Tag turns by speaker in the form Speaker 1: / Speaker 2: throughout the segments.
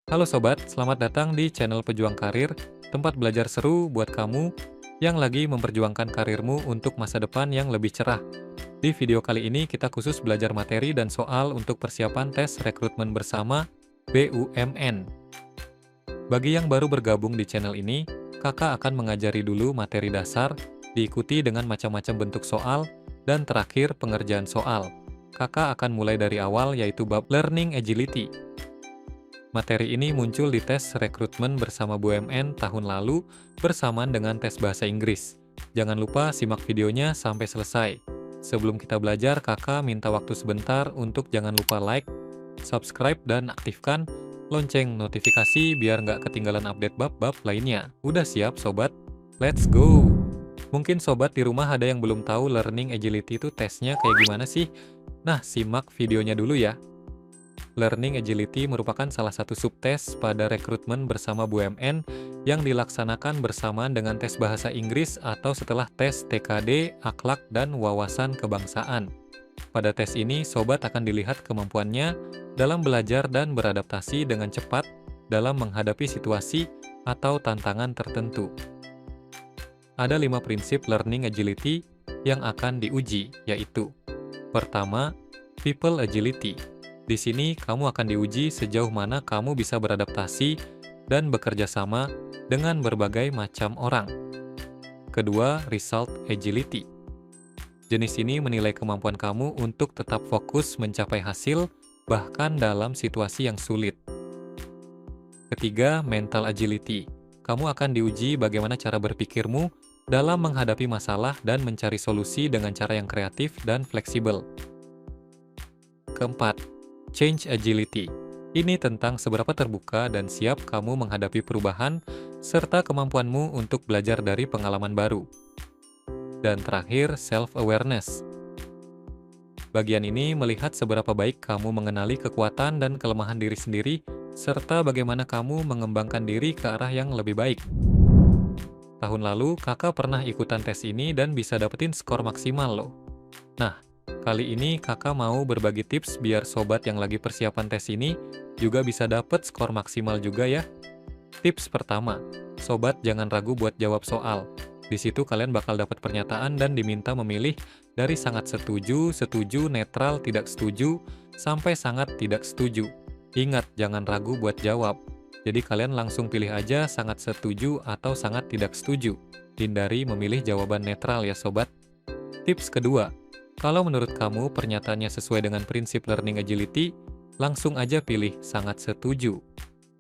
Speaker 1: Halo sobat, selamat datang di channel Pejuang Karir, tempat belajar seru buat kamu yang lagi memperjuangkan karirmu untuk masa depan yang lebih cerah. Di video kali ini kita khusus belajar materi dan soal untuk persiapan tes rekrutmen bersama BUMN. Bagi yang baru bergabung di channel ini, kakak akan mengajari dulu materi dasar, diikuti dengan macam-macam bentuk soal, dan terakhir pengerjaan soal. Kakak akan mulai dari awal yaitu bab Learning Agility. Materi ini muncul di tes rekrutmen bersama BUMN tahun lalu bersamaan dengan tes bahasa Inggris. Jangan lupa simak videonya sampai selesai. Sebelum kita belajar, kakak minta waktu sebentar untuk jangan lupa like, subscribe, dan aktifkan lonceng notifikasi biar nggak ketinggalan update bab-bab lainnya. Udah siap sobat? Let's go! Mungkin sobat di rumah ada yang belum tahu Learning Agility itu tesnya kayak gimana sih? Nah, simak videonya dulu ya. Learning Agility merupakan salah satu subtes pada rekrutmen bersama BUMN yang dilaksanakan bersamaan dengan tes bahasa Inggris atau setelah tes TKD, akhlak, dan wawasan kebangsaan. Pada tes ini, sobat akan dilihat kemampuannya dalam belajar dan beradaptasi dengan cepat dalam menghadapi situasi atau tantangan tertentu. Ada 5 prinsip Learning Agility yang akan diuji, yaitu: pertama, People Agility. Di sini, kamu akan diuji sejauh mana kamu bisa beradaptasi dan bekerja sama dengan berbagai macam orang. Kedua, Result Agility. Jenis ini menilai kemampuan kamu untuk tetap fokus mencapai hasil, bahkan dalam situasi yang sulit. Ketiga, Mental Agility. Kamu akan diuji bagaimana cara berpikirmu dalam menghadapi masalah dan mencari solusi dengan cara yang kreatif dan fleksibel. Keempat, Change Agility. Ini tentang seberapa terbuka dan siap kamu menghadapi perubahan, serta kemampuanmu untuk belajar dari pengalaman baru. Dan terakhir, Self-Awareness. Bagian ini melihat seberapa baik kamu mengenali kekuatan dan kelemahan diri sendiri, serta bagaimana kamu mengembangkan diri ke arah yang lebih baik. Tahun lalu, kakak pernah ikutan tes ini dan bisa dapetin skor maksimal loh. Nah, kali ini kakak mau berbagi tips biar sobat yang lagi persiapan tes ini juga bisa dapet skor maksimal juga ya. Tips pertama, sobat jangan ragu buat jawab soal. Di situ kalian bakal dapat pernyataan dan diminta memilih dari sangat setuju, setuju, netral, tidak setuju, sampai sangat tidak setuju. Ingat, jangan ragu buat jawab. Jadi kalian langsung pilih aja sangat setuju atau sangat tidak setuju. Hindari memilih jawaban netral ya sobat. Tips kedua, kalau menurut kamu pernyataannya sesuai dengan prinsip Learning Agility, langsung aja pilih sangat setuju.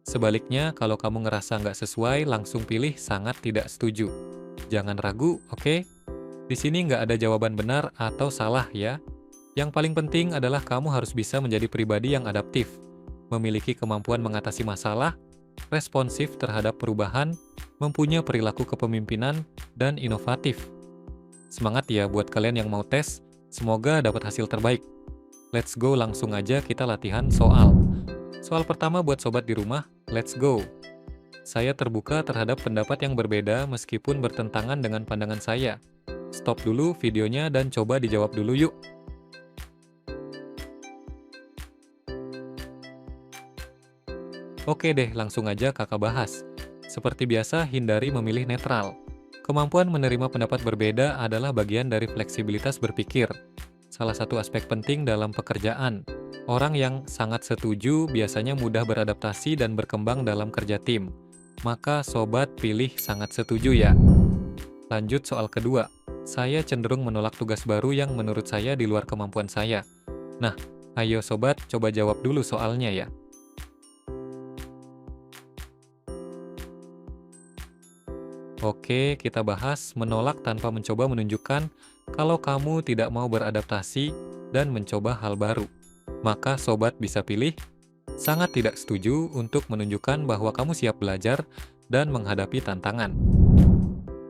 Speaker 1: Sebaliknya, kalau kamu ngerasa nggak sesuai, langsung pilih sangat tidak setuju. Jangan ragu, oke? Di sini nggak ada jawaban benar atau salah ya. Yang paling penting adalah kamu harus bisa menjadi pribadi yang adaptif, memiliki kemampuan mengatasi masalah, responsif terhadap perubahan, mempunyai perilaku kepemimpinan, dan inovatif. Semangat ya buat kalian yang mau tes. Semoga dapat hasil terbaik. Let's go, langsung aja kita latihan soal. Soal pertama buat sobat di rumah, let's go. Saya terbuka terhadap pendapat yang berbeda meskipun bertentangan dengan pandangan saya. Stop dulu videonya dan coba dijawab dulu yuk. Oke deh, langsung aja kakak bahas. Seperti biasa, hindari memilih netral. Kemampuan menerima pendapat berbeda adalah bagian dari fleksibilitas berpikir. Salah satu aspek penting dalam pekerjaan. Orang yang sangat setuju biasanya mudah beradaptasi dan berkembang dalam kerja tim. Maka sobat pilih sangat setuju ya. Lanjut soal kedua. Saya cenderung menolak tugas baru yang menurut saya di luar kemampuan saya. Nah, ayo sobat coba jawab dulu soalnya ya. Oke, kita bahas menolak tanpa mencoba menunjukkan kalau kamu tidak mau beradaptasi dan mencoba hal baru. Maka sobat bisa pilih sangat tidak setuju untuk menunjukkan bahwa kamu siap belajar dan menghadapi tantangan.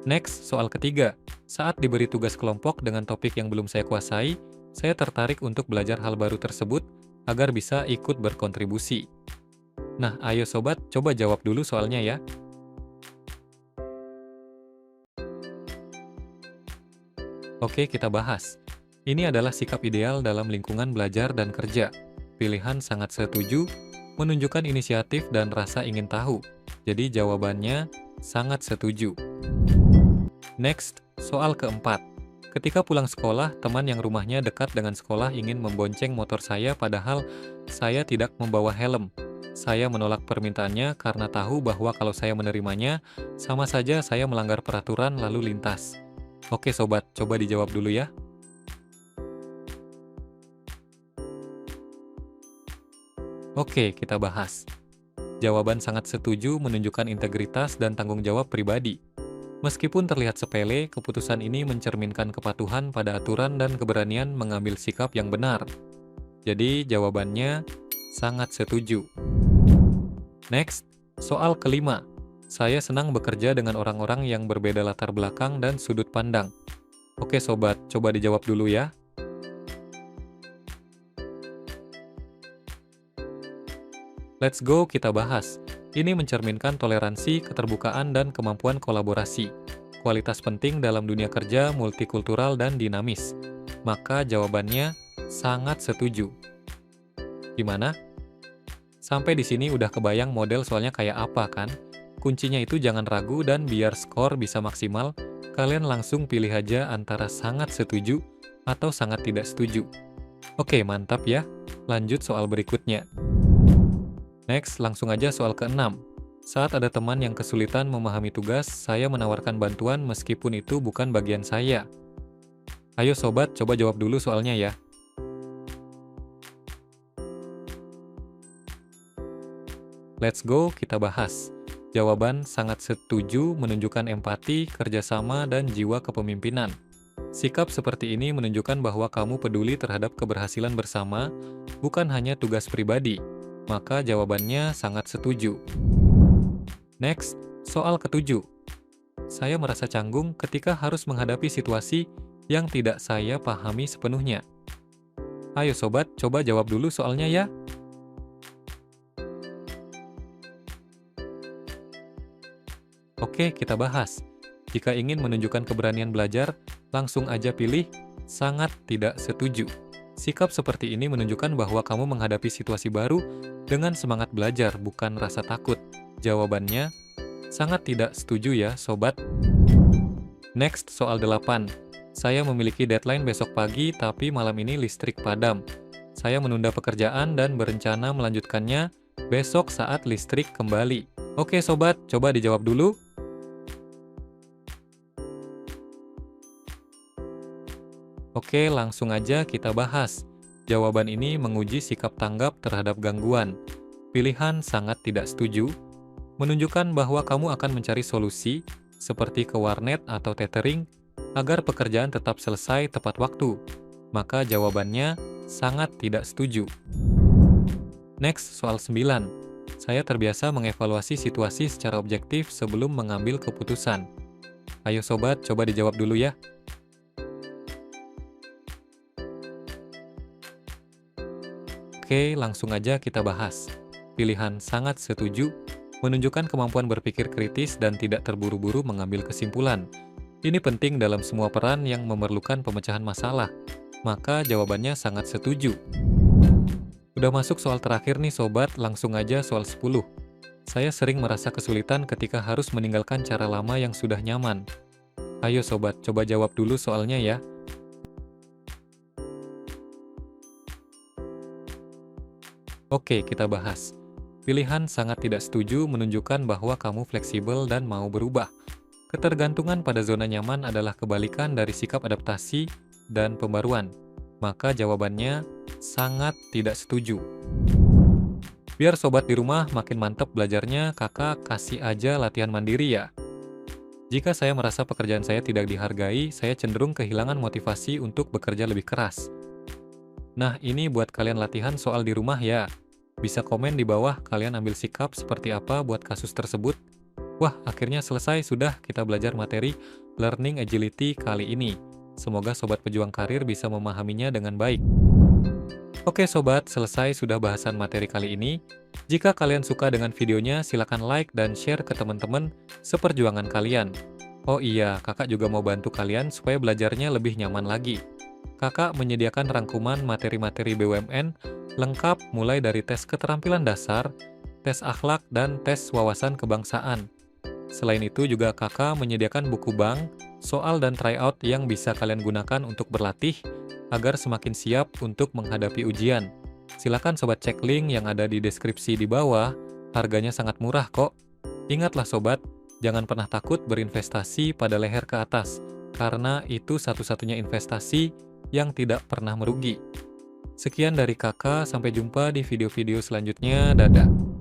Speaker 1: Next, soal ketiga. Saat diberi tugas kelompok dengan topik yang belum saya kuasai, saya tertarik untuk belajar hal baru tersebut agar bisa ikut berkontribusi. Nah, ayo sobat, coba jawab dulu soalnya ya. Oke, kita bahas. Ini adalah sikap ideal dalam lingkungan belajar dan kerja. Pilihan sangat setuju menunjukkan inisiatif dan rasa ingin tahu. Jadi jawabannya sangat setuju. Next, soal keempat. Ketika pulang sekolah, teman yang rumahnya dekat dengan sekolah ingin membonceng motor saya padahal saya tidak membawa helm. Saya menolak permintaannya karena tahu bahwa kalau saya menerimanya, sama saja saya melanggar peraturan lalu lintas. Oke sobat, coba dijawab dulu ya. Oke, kita bahas. Jawaban sangat setuju menunjukkan integritas dan tanggung jawab pribadi. Meskipun terlihat sepele, keputusan ini mencerminkan kepatuhan pada aturan dan keberanian mengambil sikap yang benar. Jadi, jawabannya sangat setuju. Next, soal kelima. Saya senang bekerja dengan orang-orang yang berbeda latar belakang dan sudut pandang. Oke sobat, coba dijawab dulu ya. Let's go, kita bahas. Ini mencerminkan toleransi, keterbukaan, dan kemampuan kolaborasi. Kualitas penting dalam dunia kerja multikultural dan dinamis. Maka jawabannya sangat setuju. Gimana? Sampai di sini udah kebayang model soalnya kayak apa kan? Kuncinya itu jangan ragu dan biar skor bisa maksimal, kalian langsung pilih aja antara sangat setuju atau sangat tidak setuju. Oke, mantap ya. Lanjut soal berikutnya. Next, langsung aja soal ke-6. Saat ada teman yang kesulitan memahami tugas, saya menawarkan bantuan meskipun itu bukan bagian saya. Ayo sobat, coba jawab dulu soalnya ya. Let's go, kita bahas. Jawaban sangat setuju menunjukkan empati, kerjasama, dan jiwa kepemimpinan. Sikap seperti ini menunjukkan bahwa kamu peduli terhadap keberhasilan bersama, bukan hanya tugas pribadi. Maka jawabannya sangat setuju. Next, soal ke-7. Saya merasa canggung ketika harus menghadapi situasi yang tidak saya pahami sepenuhnya. Ayo sobat, coba jawab dulu soalnya ya. Oke, kita bahas. Jika ingin menunjukkan keberanian belajar, langsung aja pilih sangat tidak setuju. Sikap seperti ini menunjukkan bahwa kamu menghadapi situasi baru dengan semangat belajar, bukan rasa takut. Jawabannya, sangat tidak setuju ya, sobat. Next, soal 8. Saya memiliki deadline besok pagi, tapi malam ini listrik padam. Saya menunda pekerjaan dan berencana melanjutkannya besok saat listrik kembali. Oke sobat, coba dijawab dulu. Oke, langsung aja kita bahas. Jawaban ini menguji sikap tanggap terhadap gangguan. Pilihan sangat tidak setuju, menunjukkan bahwa kamu akan mencari solusi, seperti ke warnet atau tethering, agar pekerjaan tetap selesai tepat waktu. Maka jawabannya sangat tidak setuju. Next, soal 9. Saya terbiasa mengevaluasi situasi secara objektif sebelum mengambil keputusan. Ayo sobat, coba dijawab dulu ya. Oke, langsung aja kita bahas. Pilihan sangat setuju menunjukkan kemampuan berpikir kritis dan tidak terburu-buru mengambil kesimpulan. Ini penting dalam semua peran yang memerlukan pemecahan masalah. Maka jawabannya sangat setuju. Udah masuk soal terakhir nih sobat, langsung aja soal 10. Saya sering merasa kesulitan ketika harus meninggalkan cara lama yang sudah nyaman. Ayo sobat, coba jawab dulu soalnya ya. Oke, kita bahas. Pilihan sangat tidak setuju menunjukkan bahwa kamu fleksibel dan mau berubah. Ketergantungan pada zona nyaman adalah kebalikan dari sikap adaptasi dan pembaruan. Maka jawabannya sangat tidak setuju. Biar sobat di rumah makin mantap belajarnya, kakak kasih aja latihan mandiri ya. Jika saya merasa pekerjaan saya tidak dihargai, saya cenderung kehilangan motivasi untuk bekerja lebih keras. Nah, ini buat kalian latihan soal di rumah ya. Bisa komen di bawah kalian ambil sikap seperti apa buat kasus tersebut. Wah, akhirnya selesai sudah kita belajar materi Learning Agility kali ini. Semoga sobat pejuang karir bisa memahaminya dengan baik. Oke sobat, selesai sudah bahasan materi kali ini. Jika kalian suka dengan videonya, silakan like dan share ke teman-teman seperjuangan kalian. Oh iya, kakak juga mau bantu kalian supaya belajarnya lebih nyaman lagi. Kakak menyediakan rangkuman materi-materi BUMN lengkap mulai dari tes keterampilan dasar, tes akhlak, dan tes wawasan kebangsaan. Selain itu juga kakak menyediakan buku bank, soal dan tryout yang bisa kalian gunakan untuk berlatih agar semakin siap untuk menghadapi ujian. Silakan sobat cek link yang ada di deskripsi di bawah, harganya sangat murah kok. Ingatlah sobat, jangan pernah takut berinvestasi pada leher ke atas, karena itu satu-satunya investasi yang tidak pernah merugi. Sekian dari kakak, sampai jumpa di video-video selanjutnya, dadah.